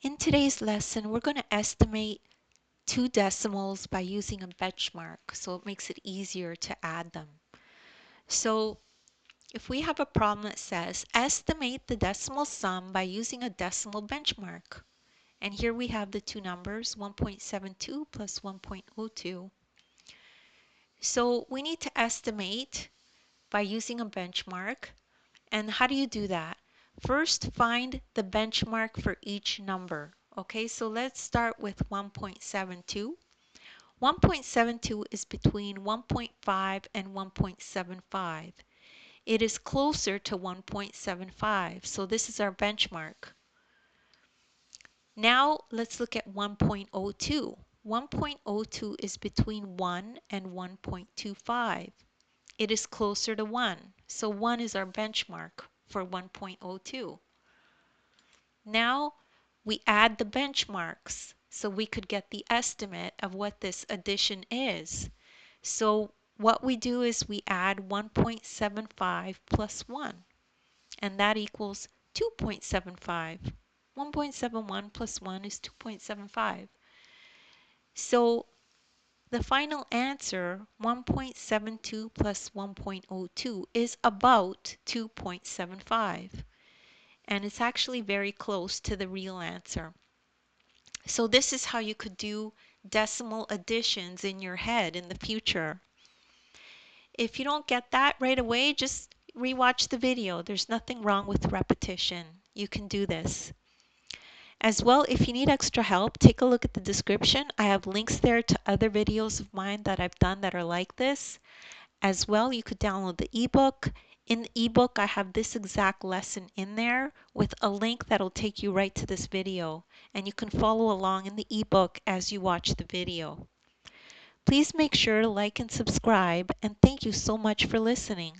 In today's lesson, we're going to estimate two decimals by using a benchmark, so it makes it easier to add them. So if we have a problem that says estimate the decimal sum by using a decimal benchmark, and here we have the two numbers 1.72 plus 1.02. So we need to estimate by using a benchmark. And how do you do that? First, find the benchmark for each number. Okay, so let's start with 1.72. 1.72 is between 1.5 and 1.75. It is closer to 1.75, so this is our benchmark. Now let's look at 1.02. 1.02 is between 1 and 1.25. It is closer to 1, so 1 is our benchmark for 1.02. Now we add the benchmarks so we could get the estimate of what this addition is. So what we do is we add 1.75 plus 1, and that equals 2.75. 1.71 plus 1 is 2.75. So the final answer, 1.72 plus 1.02, is about 2.75. And it's actually very close to the real answer. So this is how you could do decimal additions in your head in the future. If you don't get that right away, just rewatch the video. There's nothing wrong with repetition. You can do this. As well, if you need extra help, take a look at the description. I have links there to other videos of mine that I've done that are like this. As well, you could download the ebook. In the ebook, I have this exact lesson in there with a link that'll take you right to this video. And you can follow along in the ebook as you watch the video. Please make sure to like and subscribe, and thank you so much for listening.